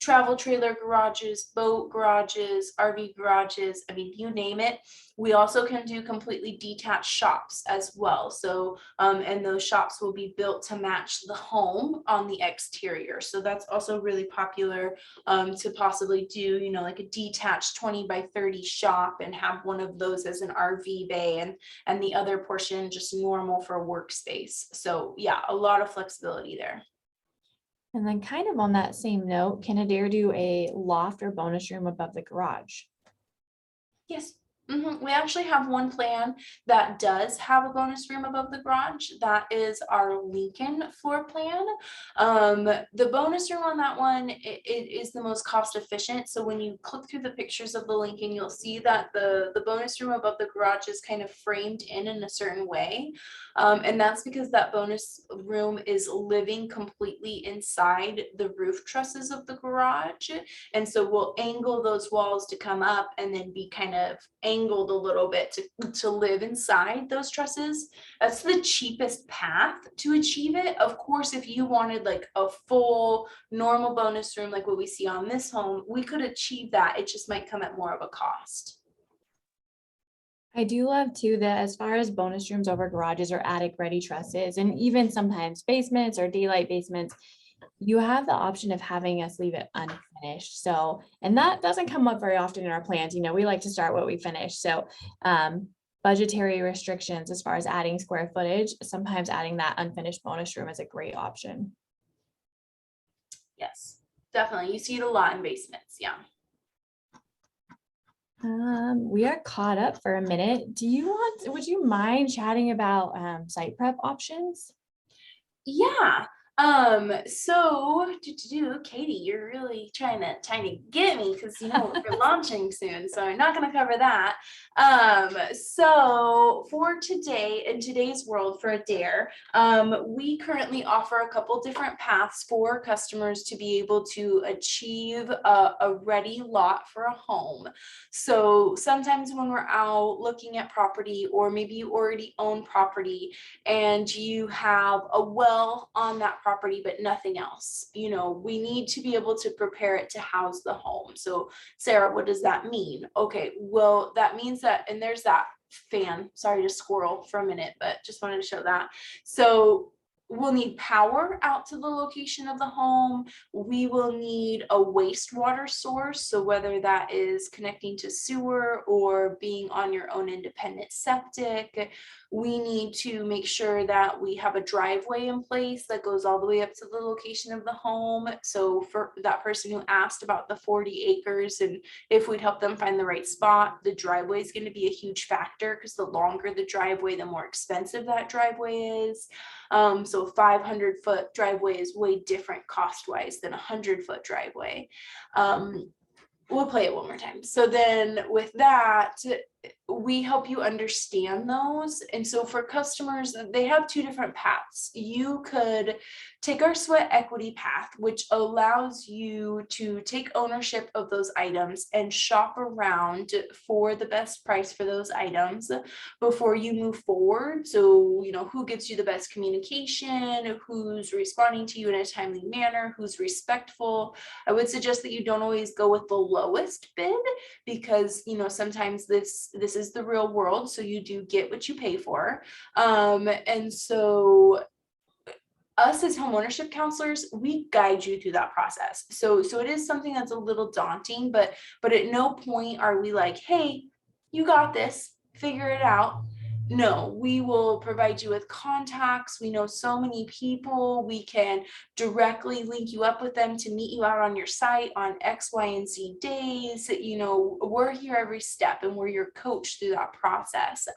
Travel trailer garages, boat garages, RV garages, I mean, you name it. We also can do completely detached shops as well. So, and those shops will be built to match the home on the exterior. So that's also really popular to possibly do, like a detached 20 by 30 shop and have one of those as an RV bay and the other portion just normal for workspace. So yeah, a lot of flexibility there. And then kind of on that same note, can Adair do a loft or bonus room above the garage? Yes. We actually have one plan that does have a bonus room above the garage. That is our Lincoln floor plan. The bonus room on that one, it is the most cost efficient. So when you click through the pictures of the Lincoln, you'll see that the bonus room above the garage is kind of framed in a certain way. And that's because that bonus room is living completely inside the roof trusses of the garage. And so we'll angle those walls to come up and then be kind of angled a little bit to live inside those trusses. That's the cheapest path to achieve it. Of course, if you wanted like a full normal bonus room like what we see on this home, we could achieve that. It just might come at more of a cost. I do love too that as far as bonus rooms over garages or attic ready trusses, and even sometimes basements or daylight basements, you have the option of having us leave it unfinished. So, and that doesn't come up very often in our plans. We like to start what we finish. So, budgetary restrictions as far as adding square footage, sometimes adding that unfinished bonus room is a great option. Yes, definitely. You see it a lot in basements. Yeah. We are caught up for a minute. Would you mind chatting about site prep options? Yeah. So Katie, you're really trying to get me because you know we're launching soon, so I'm not gonna cover that. So for today, in today's world for Adair, we currently offer a couple different paths for customers to be able to achieve a ready lot for a home. So sometimes when we're out looking at property, or maybe you already own property and you have a well on that property but nothing else, you know, we need to be able to prepare it to house the home. So Sarah, what does that mean? Okay, well that means that, and there's that fan, sorry to squirrel for a minute, but just wanted to show that. So we'll need power out to the location of the home. We will need a wastewater source. So whether that is connecting to sewer or being on your own independent septic, we need to make sure that we have a driveway in place that goes all the way up to the location of the home. So for that person who asked about the 40 acres and if we'd help them find the right spot, the driveway is going to be a huge factor because the longer the driveway, the more expensive that driveway is. So a 500-foot driveway is way different cost-wise than a 100-foot driveway. We'll play it one more time. So then with that, we help you understand those. And so for customers, they have two different paths. You could take our sweat equity path, which allows you to take ownership of those items and shop around for the best price for those items before you move forward. So, you know, who gives you the best communication, who's responding to you in a timely manner, who's respectful. I would suggest that you don't always go with the lowest bid because, you know, sometimes this is the real world, so you do get what you pay for. And so us as home ownership counselors, we guide you through that process. So it is something that's a little daunting, but at no point are we like, hey, you got this, figure it out. No, we will provide you with contacts. We know so many people. We can directly link you up with them to meet you out on your site on X, Y, and Z days. You know, we're here every step and we're your coach through that process.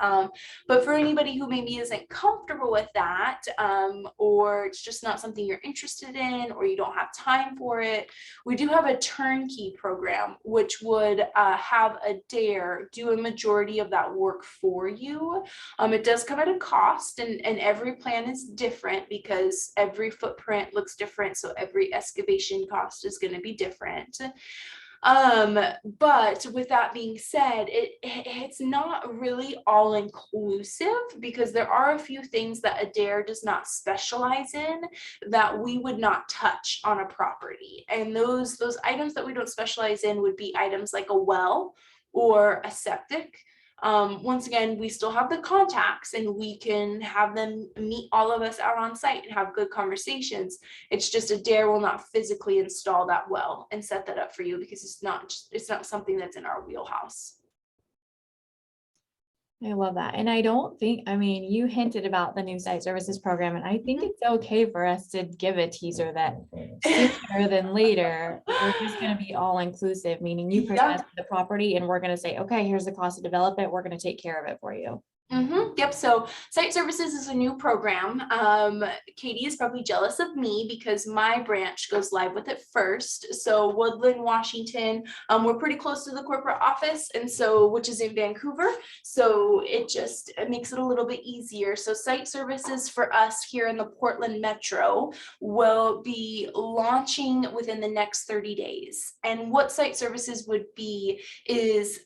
But for anybody who maybe isn't comfortable with that, or it's just not something you're interested in, or you don't have time for it, we do have a turnkey program, which would have Adair do a majority of that work for you. It does come at a cost, and every plan is different because every footprint looks different. So every excavation cost is going to be different. But with that being said, it's not really all inclusive because there are a few things that Adair does not specialize in that we would not touch on a property. And those items that we don't specialize in would be items like a well or a septic. Once again, we still have the contacts and we can have them meet all of us out on site and have good conversations. It's just Adair will not physically install that well and set that up for you because it's not something that's in our wheelhouse. I love that. And I don't think, I mean, you hinted about the new site services program, and I think it's okay for us to give a teaser that sooner than later, we're just going to be all inclusive, meaning you present the property and we're going to say, okay, here's the cost to develop it. We're going to take care of it for you. Yep. So site services is a new program. Katie is probably jealous of me because my branch goes live with it first. So Woodland, Washington, we're pretty close to the corporate office, and so which is in Vancouver. So it makes it a little bit easier. So site services for us here in the Portland Metro will be launching within the next 30 days. And what site services would be is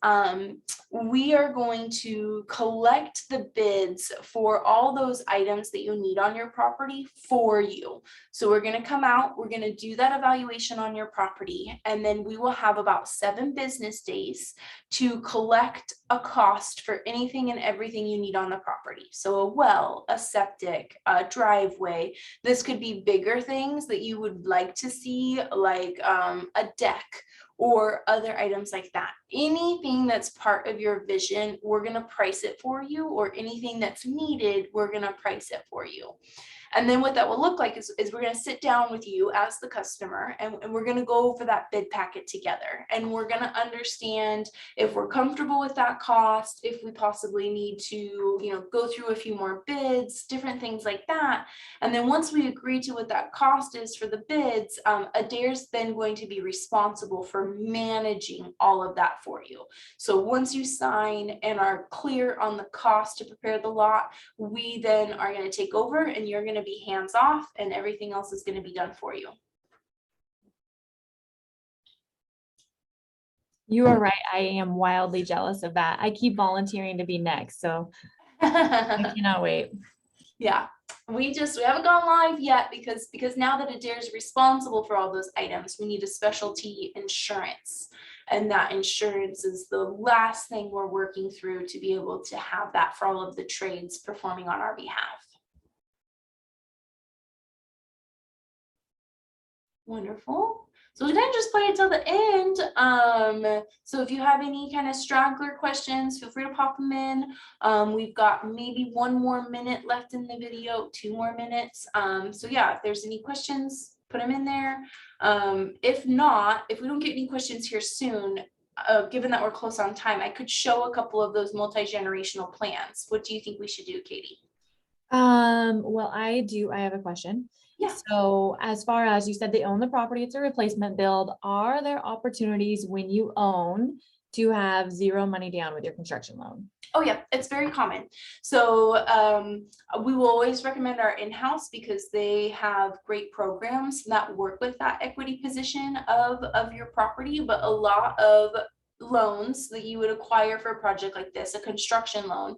we are going to collect the bids for all those items that you need on your property for you. So we're going to come out, we're going to do that evaluation on your property, and then we will have about 7 business days to collect a cost for anything and everything you need on the property. So a well, a septic, a driveway. This could be bigger things that you would like to see, like a deck or other items like that. anything that's part of your vision, we're going to price it for you, or anything that's needed, we're going to price it for you. And then what that will look like is we're going to sit down with you as the customer, and we're going to go over that bid packet together. And we're going to understand if we're comfortable with that cost, if we possibly need to, go through a few more bids, different things like that. And then once we agree to what that cost is for the bids, Adair's then going to be responsible for managing all of that for you. So once you sign and are clear on the cost to prepare the lot, we then are going to take over, and you're going to be hands off, and everything else is going to be done for you. You are right. I am wildly jealous of that. I keep volunteering to be next, so I cannot wait. Yeah, we haven't gone live yet because now that Adair is responsible for all those items, we need a specialty insurance. And that insurance is the last thing we're working through to be able to have that for all of the trades performing on our behalf. Wonderful. So we're gonna just play it till the end. So if you have any kind of straggler questions, feel free to pop them in. We've got maybe 1 more minute left in the video, 2 more minutes. So yeah, if there's any questions, put them in there. If not, if we don't get any questions here soon, given that we're close on time, I could show a couple of those multi-generational plans. What do you think we should do, Katie? Well, I have a question. Yeah. So as far as you said, they own the property, it's a replacement build. Are there opportunities when you own to have zero money down with your construction loan? Oh yeah, it's very common. So we will always recommend our in-house because they have great programs that work with that equity position of your property. But a lot of loans that you would acquire for a project like this, a construction loan,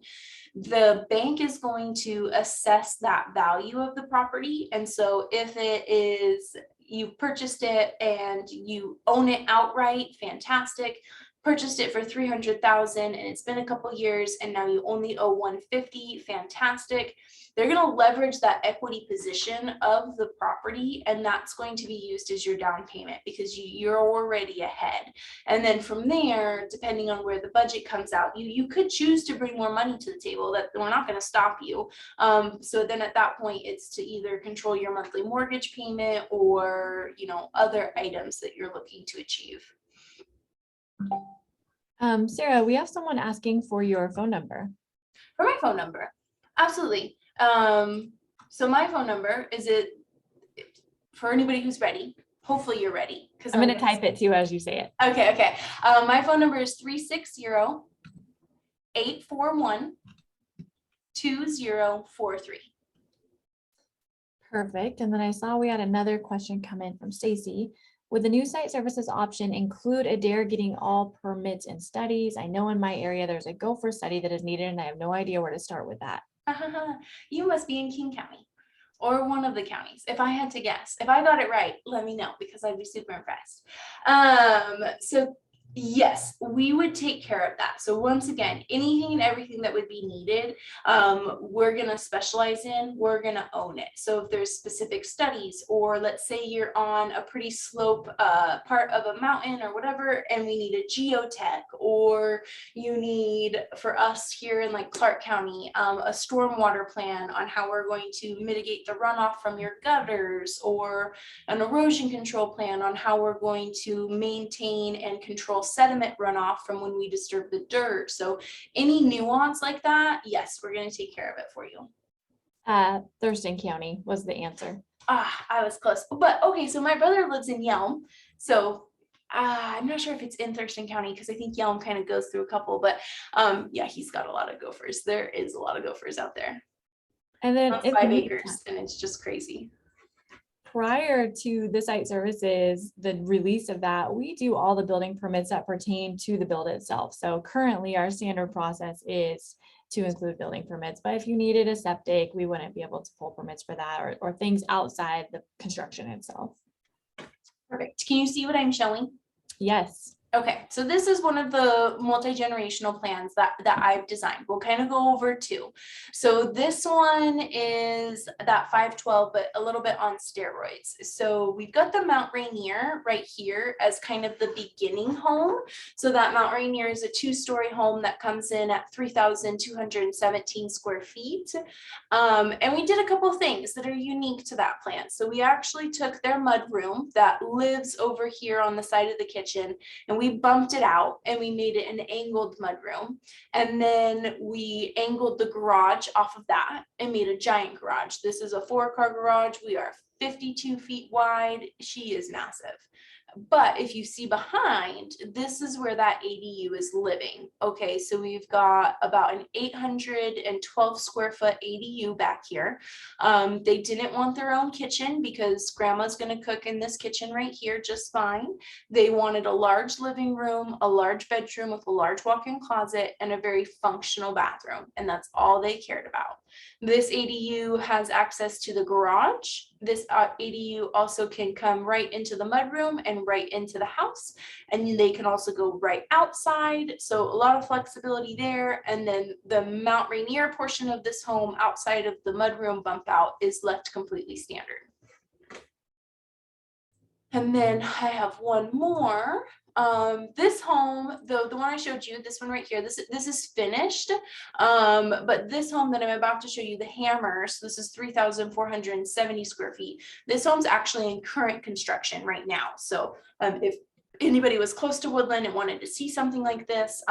the bank is going to assess that value of the property. And so if it is, you purchased it and you own it outright, fantastic. Purchased it for 300,000 and it's been a couple years and now you only owe 150, fantastic. They're going to leverage that equity position of the property, and that's going to be used as your down payment because you're already ahead. And then from there, depending on where the budget comes out, you could choose to bring more money to the table. That we're not going to stop you. So then at that point, it's to either control your monthly mortgage payment or other items that you're looking to achieve. Sarah, we have someone asking for your phone number. For my phone number, absolutely. So my phone number is it for anybody who's ready. Hopefully you're ready. Because I'm going to type it too as you say it. Okay. My phone number is 360-841-2043. Perfect. And then I saw we had another question come in from Stacy. Would the new site services option include Adair getting all permits and studies? I know in my area there's a gopher study that is needed and I have no idea where to start with that. You must be in King County or one of the counties. If I had to guess, if I got it right, let me know because I'd be super impressed. So yes, we would take care of that. So once again, anything and everything that would be needed, we're going to specialize in, we're going to own it. So if there's specific studies, or let's say you're on a pretty slope part of a mountain or whatever, and we need a geotech, or you need, for us here in like Clark County, a stormwater plan on how we're going to mitigate the runoff from your gutters, or an erosion control plan on how we're going to maintain and control sediment runoff from when we disturb the dirt. So any nuance like that, yes, we're going to take care of it for you. Thurston County was the answer. I was close. But okay, so my brother lives in Yelm. So I'm not sure if it's in Thurston County because I think Yelm kind of goes through a couple, but yeah, he's got a lot of gophers. There is a lot of gophers out there. And then that's 5 acres and it's just crazy. Prior to the site services, the release of that, we do all the building permits that pertain to the build itself. So currently our standard process is to include building permits, but if you needed a septic, we wouldn't be able to pull permits for that, or things outside the construction itself. Perfect. Can you see what I'm showing? Yes. Okay, so this is one of the multi-generational plans that I've designed. We'll kind of go over two. So this one is that 512, but a little bit on steroids. So we've got the Mount Rainier right here as kind of the beginning home. So that Mount Rainier is a 2-story home that comes in at 3,217 square feet. And we did a couple things that are unique to that plan. So we actually took their mud room that lives over here on the side of the kitchen, and we bumped it out and we made it an angled mudroom. And then we angled the garage off of that and made a giant garage. This is a 4-car garage. We are 52 feet wide. She is massive. But if you see behind, this is where that ADU is living. Okay, so we've got about an 812 square foot ADU back here. They didn't want their own kitchen because grandma's going to cook in this kitchen right here just fine. They wanted a large living room, a large bedroom with a large walk-in closet, and a very functional bathroom. And that's all they cared about. This ADU has access to the garage. This ADU also can come right into the mudroom and right into the house. And they can also go right outside. So a lot of flexibility there. And then the Mount Rainier portion of this home outside of the mudroom bump out is left completely standard. And then I have one more. This home, the one I showed you, this one right here, this is finished. But this home that I'm about to show you, the Hammer, so this is 3,470 square feet. This home's actually in current construction right now. So if anybody was close to Woodland and wanted to see something like this,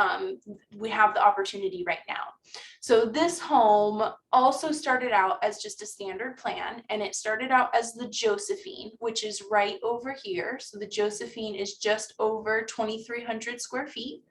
we have the opportunity right now. So this home also started out as just a standard plan, and it started out as the Josephine, which is right over here. So the Josephine is just over 2,300 square feet.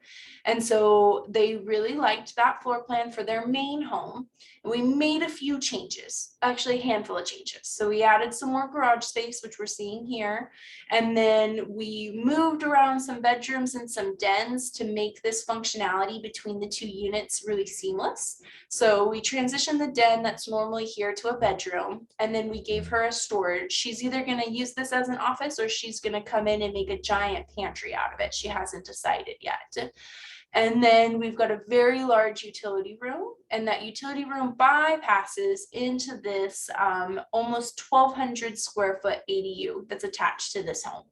And so they really liked that floor plan for their main home. And we made a few changes, actually a handful of changes. So we added some more garage space, which we're seeing here. And then we moved around some bedrooms and some dens to make this functionality between the two units really seamless. So we transitioned the den that's normally here to a bedroom, and then we gave her a storage. She's either going to use this as an office or she's going to come in and make a giant pantry out of it. She hasn't decided yet. And then we've got a very large utility room, and that utility room bypasses into this almost 1,200 square foot ADU that's attached to this home.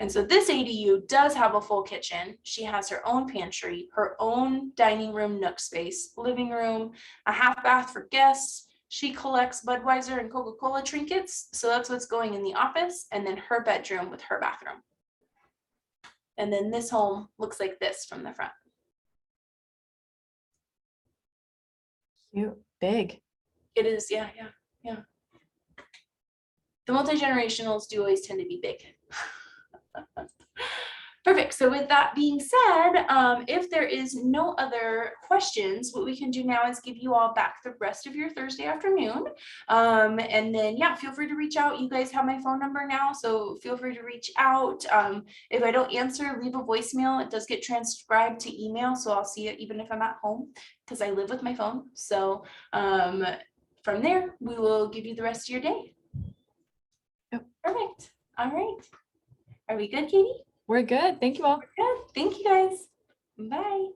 And so this ADU does have a full kitchen. She has her own pantry, her own dining room nook space, living room, a half bath for guests. She collects Budweiser and Coca-Cola trinkets. So that's what's going in the office, and then her bedroom with her bathroom. And then this home looks like this from the front. Cute, big. It is, yeah. The multi-generationals do always tend to be big. Perfect. So with that being said, if there is no other questions, what we can do now is give you all back the rest of your Thursday afternoon. And then, yeah, feel free to reach out. You guys have my phone number now, so feel free to reach out. If I don't answer, leave a voicemail. It does get transcribed to email, so I'll see it even if I'm at home because I live with my phone. So from there, we will give you the rest of your day. Yep. Perfect. All right. Are we good, Katie? We're good. Thank you all. Good. Thank you guys. Bye.